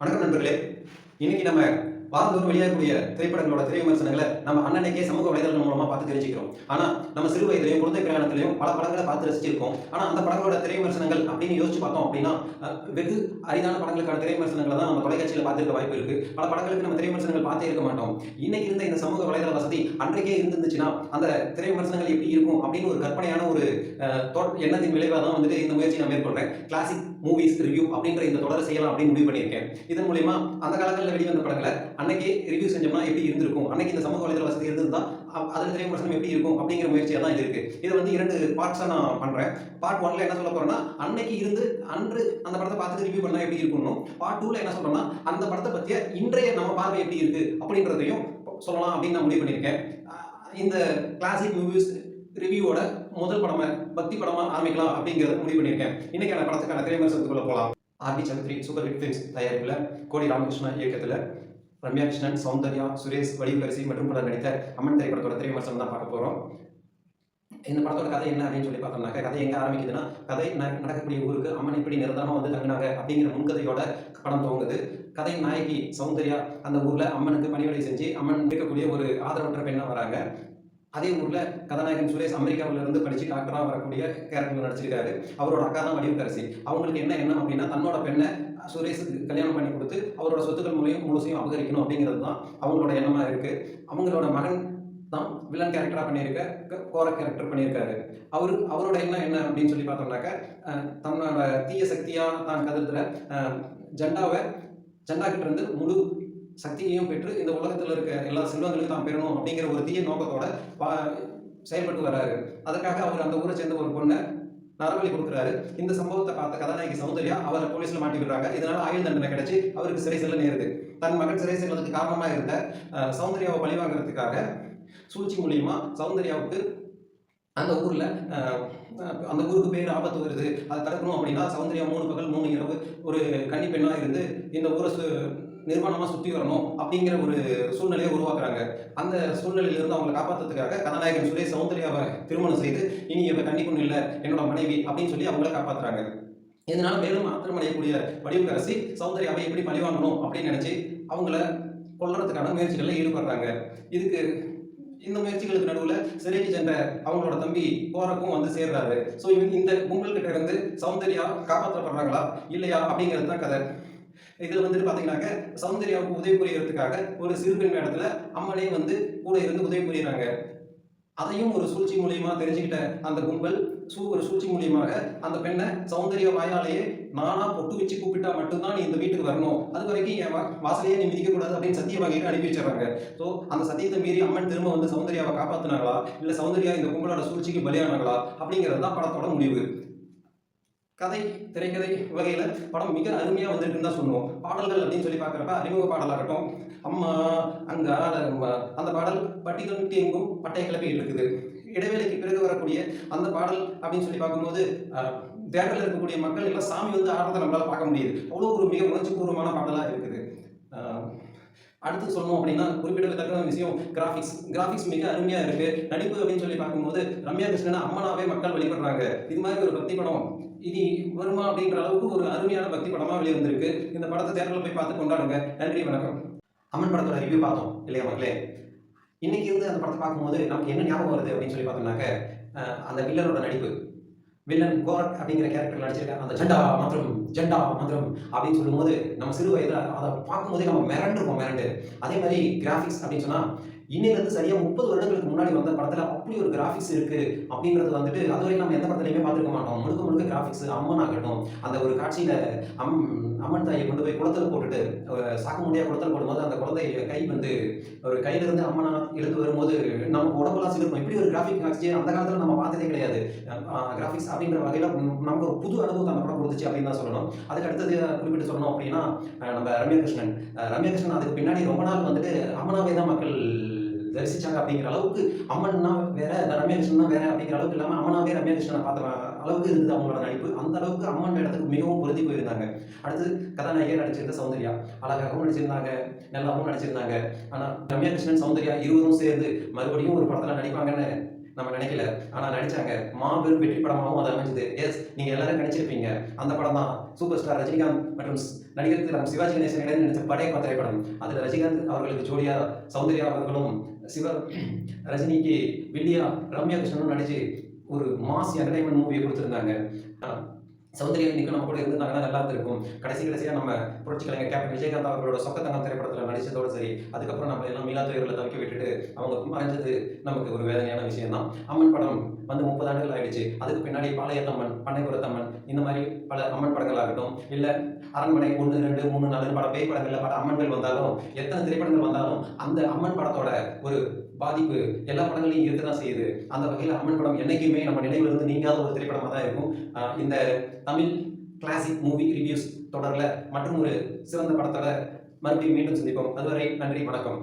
வணக்கம் நண்பர்களே. இன்னைக்கு நம்ம வாரந்தோறும் வெளியாகக்கூடிய திரைப்படங்களோட திரை விமர்சனங்களை நம்ம அன்னன்னைக்கே சமூக வலைதளங்கள் மூலமா பார்த்து தெரிஞ்சுக்கிறோம். ஆனா நம்ம சிறு வயதிலையும் குழந்தை பிரயாணத்திலையும் பல படங்களை பார்த்து ரசிச்சிருக்கோம். ஆனா அந்த படங்களோட திரை விமர்சனங்கள் அப்படின்னு யோசிச்சு பார்த்தோம் அப்படின்னா வெகு அரிதான படங்களுக்கான திரை விமர்சனங்களை தான் நம்ம தொலைக்காட்சியில் பார்த்துருக்க வாய்ப்பு இருக்கு. பல படங்களுக்கு நம்ம திரை விமர்சனங்கள் பார்த்தே இருக்க மாட்டோம். இன்னைக்கு இருந்த இந்த சமூக வலைதள வசதி அன்றைக்கே இருந்துச்சுன்னா அந்த திரை விமர்சனங்கள் எப்படி இருக்கும் அப்படின்னு ஒரு கற்பனையான ஒரு எண்ணத்தின் விளைவாக தான் வந்துட்டு இந்த முயற்சி நான் மேற்கொள்றேன். கிளாசிக் மூவிஸ் ரிவ்யூ அப்படின்ற இந்த தொடரை செய்யலாம் அப்படின்னு முடிவு பண்ணியிருக்கேன். இதன் மூலமா அந்த காலங்களில் வெளிவந்த படங்களை அன்னைக்கே ரிவ்யூ செஞ்சோம்னா எப்படி இருந்திருக்கும், அன்னைக்கு இந்த சமூக வலைதள வசதி இருந்திருந்தா அதில் திரை விமர்சனம் எப்படி இருக்கும் அப்படிங்கிற முயற்சியாக தான் இது இருக்கு. இதை வந்து 2 பார்ட்ஸாக நான் பண்றேன். பார்ட் 1ல என்ன சொல்ல போறேன்னா, அன்னைக்கு இருந்து அன்று அந்த படத்தை பார்த்துட்டு ரிவ்யூ பண்ணா எப்படி இருக்கும்னு, பார்ட் 2ல என்ன சொல்றேன்னா, அந்த படத்தை பற்றிய இன்றைய நம்ம பார்வை எப்படி இருக்கு அப்படின்றதையும் சொல்லலாம் அப்படின்னு நான் முடிவு பண்ணியிருக்கேன். இந்த கிளாசிக் மூவிஸ் ரிவ்யூவோட முதல் படமா பக்தி படமா ஆரம்பிக்கலாம் அப்படிங்கிறத முடிவு பண்ணியிருக்கேன். இன்னைக்கான படத்துக்கான திரை விமர்சனத்துக்குள்ள போகலாம். R B Choudary super hit films தயாரிப்பில் கோடி ராமகிருஷ்ணா இயக்கத்தில் ரம்யா கிருஷ்ணன், சௌந்தர்யா, சுரேஷ், வடிவரசி மற்றும் பலர் நடித்த அம்மன் திரைப்படத்தோட திரை விமர்சனம் தான் பார்க்க போகிறோம். இந்த படத்தோட கதை என்ன அப்படின்னு சொல்லி பார்த்தோம்னாக்க, கதை எங்கே ஆரம்பிக்குதுன்னா, கதை நடக்கக்கூடிய ஊருக்கு அம்மன் எப்படி நிரந்தரமாக வந்து தங்கினாங்க அப்படிங்கிற முன்கதையோட படம் துவங்குது. கதையின் நாயகி சௌந்தர்யா அந்த ஊரில் அம்மனுக்கு பணிவிடை செஞ்சு அம்மன் இருக்கக்கூடிய ஒரு ஆதரவற்ற பெண்ணாக வராங்க. அதே ஊரில் கதாநாயகன் சுரேஷ் அமெரிக்காவிலிருந்து படித்து டாக்டராக வரக்கூடிய கேரக்டர் நடிச்சிருக்காரு. அவரோட அக்கா தான் வடிவரசி. அவங்களுக்கு என்ன எண்ணம் அப்படின்னா, தன்னோட பெண்ணை சுரேஷுக்கு கல்யாணம் பண்ணி கொடுத்து அவரோட சொத்துக்கள் மூலியம் முழுசையும் அபகரிக்கணும் அப்படிங்கிறது தான் அவங்களோட எண்ணமாக இருக்குது. அவங்களோட மகன் தான் வில்லன் கேரக்டராக பண்ணியிருக்க கோர கேரக்டர் பண்ணியிருக்காரு. அவரோட எண்ணம் என்ன அப்படின்னு சொல்லி பார்த்தோம்னாக்க, தன்னோட தீய சக்தியாக தான் கருதுகிற ஜண்டா கிட்ட இருந்து முழு சக்தியையும் பெற்று இந்த உலகத்தில் இருக்க எல்லா செல்வங்களையும் தான் பெறணும் அப்படிங்கிற ஒரு தீய நோக்கத்தோட செயல்பட்டு வர்றாரு. அதுக்காக அவர் அந்த ஊரை சேர்ந்த ஒரு பொண்ணை நரபலி கொடுக்குறாரு. இந்த சம்பவத்தை பார்த்த கதாநாயகி சௌந்தர்யா அவரை போலீஸ்ல மாட்டி விடுறாங்க. இதனால ஆயுள் தண்டனை கிடைச்சி அவருக்கு சிறை செல்ல நேருது. தன் மகன் சிறை செல்வதற்கு காரணமா இருந்த சௌந்தர்யாவை பழி வாங்குறதுக்காக சூழ்ச்சி மூலியமா சௌந்தர்யாவுக்கு அந்த ஊருக்கு பேர் ஆபத்து வருது, அதை தடுக்கணும் அப்படின்னா சௌந்தர்யா 3 பகல் 3 இரவு ஒரு கன்னி பெண்ணா இருந்து இந்த ஊரை நிர்வாணமாக சுற்றி வரணும் அப்படிங்கிற ஒரு சூழ்நிலையை உருவாக்குறாங்க. அந்த சூழ்நிலையிலிருந்து அவங்களை காப்பாற்றுறதுக்காக கதாநாயகன் சுரேஷ் சௌந்தர்யாவை திருமணம் செய்து, இனி இவ கன்னி பொண்ணு இல்லை என்னோட மனைவி அப்படின்னு சொல்லி அவங்கள காப்பாற்றுறாங்க. இதனால மேலும் ஆத்திரமடையக்கூடிய வடிவரசி சௌந்தர்யாவை எப்படி பழி வாங்கணும் அப்படின்னு நினைச்சு அவங்கள கொல்றதுக்கான முயற்சிகளில் ஈடுபடுறாங்க. இந்த முயற்சிகளுக்கு நடுவில் சிறைக்கு சென்ற அவங்களோட தம்பி போறக்கும் வந்து சேர்றாரு. ஸோ இந்த கும்பல் கிட்ட இருந்து சௌந்தர்யா காப்பாற்றப்படுறாங்களா இல்லையா அப்படிங்கிறது தான் கதை. இதில் வந்துட்டு பார்த்தீங்கன்னாக்க, சௌந்தர்யாவுக்கு உதவி புரியறதுக்காக ஒரு சிறுபெண் இடத்துல அம்மனே வந்து கூட இருந்து உதவி புரியுறாங்க. அதையும் ஒரு சூழ்ச்சி மூலியமா தெரிஞ்சுக்கிட்ட அந்த கும்பல் ஒரு சூழ்ச்சி மூலியமாக அந்த பெண்ணை சௌந்தர்யா வாயாலேயே நானா பொட்டு வச்சு கூப்பிட்டா மட்டும்தான் நீ இந்த வீட்டுக்கு வரணும், அது வரைக்கும் என் வாசலையே நீ மிதிக்க கூடாது அப்படின்னு சத்தியம் வாங்கிட்டு அனுப்பி வச்சிடறாங்க. ஸோ அந்த சத்தியத்தை மீறி அம்மன் திரும்ப வந்து சௌந்தர்யாவை காப்பாற்றினாங்களா இல்லை சௌந்தர்யா இந்த கும்பலோட சூழ்ச்சிக்கு பலியானாங்களா அப்படிங்கிறது தான் படத்தோட முடிவு. திரைக்கதை வகையில் படம் மிக அருமையாக வந்திருக்குன்னு தான் சொல்லுவோம். பாடல்கள் அப்படின்னு சொல்லி பார்க்குறப்ப அறிமுக பாடலாகட்டும், அம்மா அங்க அந்த பாடல் பட்டி தொண்ணூற்றி எங்கும் பட்டை கிளப்பிட்டு இருக்குது. இடைவேளைக்கு பிறகு வரக்கூடிய அந்த பாடல் அப்படின்னு சொல்லி பார்க்கும்போது தேட்டரில் இருக்கக்கூடிய மக்கள் எல்லாம் சாமி வந்து ஆடுறதை நம்மளால் பார்க்க முடியுது. அவ்வளோ ஒரு மிக உணர்ச்சிபூர்வமான பாடலாக இருக்குது. அடுத்து சொல்லணும் அப்படின்னா குறிப்பிடத்தக்க விஷயம் கிராஃபிக்ஸ் மிக அருமையாக இருக்கு. நடிப்பு அப்படின்னு சொல்லி பார்க்கும்போது ரம்யா கிருஷ்ணன் அம்மனாவே மக்கள் வழிபடுறாங்க. இது மாதிரி ஒரு பக்தி படம் இனி வருமா அப்படின்ற அளவுக்கு ஒரு அருமையான பக்தி படமாக வெளிவந்திருக்கு. இந்த படத்தை தேட்டரில் போய் பார்த்து கொண்டாடுங்க. நன்றி, வணக்கம். அம்மன் படத்தோட ரிவ்யூ பார்த்தோம் இல்லையா மக்களே? இன்னைக்கு இருந்து அந்த படத்தை பார்க்கும்போது நமக்கு என்ன ஞாபகம் வருது அப்படின்னு சொல்லி பார்த்தோம்னாக்க, அந்த வில்லனோட நடிப்பு, வில்லன் கோரக் அப்படிங்கிற கேரக்டர் நடிச்சிருக்காங்க. அந்த ஜண்டா மந்திரம் அப்படின்னு சொல்லும்போது நம்ம சிறு வயதில் அதை பார்க்கும்போதே நம்ம மிரண்டு. அதே மாதிரி கிராஃபிக்ஸ் அப்படின்னு சொன்னால் இன்னிலிருந்து சரியாக 30 வருடங்களுக்கு முன்னாடி வந்த படத்தில் அப்படி ஒரு கிராஃபிக்ஸ் இருக்குது அப்படின்றது வந்துட்டு அதுவரை நம்ம எந்த படத்துலையுமே பார்த்துருக்க மாட்டோம். முழுக்க கிராஃபிக்ஸ். அம்மன் ஆகட்டும், அந்த ஒரு காட்சியில் அம்மன் தாயை கொண்டு போய் குளத்தில் போட்டுட்டு சாக்கு முடியாக குளத்தில் போடும்போது அந்த குழந்தை கை வந்து ஒரு கையிலிருந்து அம்மனா எழுந்து வரும்போது நமக்கு உடம்பெல்லாம் சிலிருக்கும். இப்படி ஒரு கிராஃபிக் காட்சி அந்த காலத்தில் நம்ம பார்த்ததே கிடையாது. கிராஃபிக்ஸ் அப்படின்ற வகையில் நமக்கு ஒரு புது அனுபவத்தை அந்த படம் கொடுத்துச்சு அப்படின்னு தான் சொல்லணும். அதுக்கு அடுத்தது குறிப்பிட்டு சொல்லணும் அப்படின்னா நம்ம ரம்யா கிருஷ்ணன் அதுக்கு பின்னாடி ரொம்ப நாள் வந்துட்டு அம்மனாவே தான் மக்கள் தரிசிச்சாங்க அப்படிங்கிற அளவுக்கு, அம்மன்னா வேற ரம்யா கிருஷ்ணன் வேற அப்படிங்கிற அளவுக்கு இல்லாமல் அம்மனாவே ரம்யா கிருஷ்ணனை பார்த்த அளவுக்கு இருந்தது அவங்களோட நடிப்பு. அந்த அளவுக்கு அம்மன் இடத்துக்கு மிகவும் பொருந்தி போயிருந்தாங்க. அடுத்து கதாநாயகியாக நடிச்சிருந்த சௌந்தர்யா அழகாகவும் நடிச்சிருந்தாங்க, நல்லாவும் நடிச்சிருந்தாங்க. ஆனால் ரம்யா கிருஷ்ணன் சௌந்தர்யா இருவரும் சேர்ந்து மறுபடியும் ஒரு படத்தில் நடிப்பாங்கன்னு நம்ம நினைக்கல. ஆனால் நடிச்சாங்க. மாபெரும் வெற்றி படமாகவும் அது அமைஞ்சது. எஸ், நீங்கள் எல்லாரும் நினைச்சிருப்பீங்க. அந்த படம் தான் சூப்பர் ஸ்டார் ரஜினிகாந்த் மற்றும் நடிகர் திலகம் சிவாஜி கணேசன் இடையே நடித்த படையப்பா திரைப்படம். அதில் ரஜினிகாந்த் அவர்களுக்கு ஜோடியா சௌந்தர்யா அவர்களும் ரஜினிக்கு வில்லியா ரம்யா கிருஷ்ணனும் நடிச்சு ஒரு மாஸ் என்டர்டைன்மெண்ட் மூவியை கொடுத்துருந்தாங்க. சௌந்தர்யா இன்னைக்கு நம்ம கூட இருந்தாங்கன்னா நல்லா இருக்கும். கடைசியா நம்ம புரட்சி கலைஞர் கேப்டன் விஜயகாந்த் அவர்களோட சொக்கத்தங்கம் திரைப்படத்தில் நடிச்சதோடு சரி, அதுக்கப்புறம் நம்ம எல்லாம் மீளா துயரில் தவிக்க விட்டுட்டு அவங்க மறைஞ்சது நமக்கு ஒரு வேதனையான விஷயம் தான். அம்மன் படம் வந்து 30 ஆண்டுகள் ஆயிடுச்சு. அதுக்கு பின்னாடி பாளையத்தம்மன், பண்ணைபுரத்தம்மன், இந்த மாதிரி பல அம்மன் படங்கள் ஆகட்டும், இல்லை அரண்மனை 1, 2, 3, 4 பல பேய் படங்கள்ல பல அம்மன்கள் வந்தாலும், எத்தனை திரைப்படங்கள் வந்தாலும் அந்த அம்மன் படத்தோட ஒரு பாதிப்பு எல்லா படங்களையும் இருக்க தான் செய்யுது. அந்த வகையில் அம்மன் படம் என்னைக்குமே நம்ம நினைவுல இருந்து நீங்காத ஒரு திரைப்படமாக தான் இருக்கும். இந்த தமிழ் கிளாசிக் மூவி ரிவ்யூஸ் தொடரில் மற்றும் ஒரு சிறந்த படத்தோட மறுபடியும் மீண்டும் சந்திப்போம். அதுவரை நன்றி, வணக்கம்.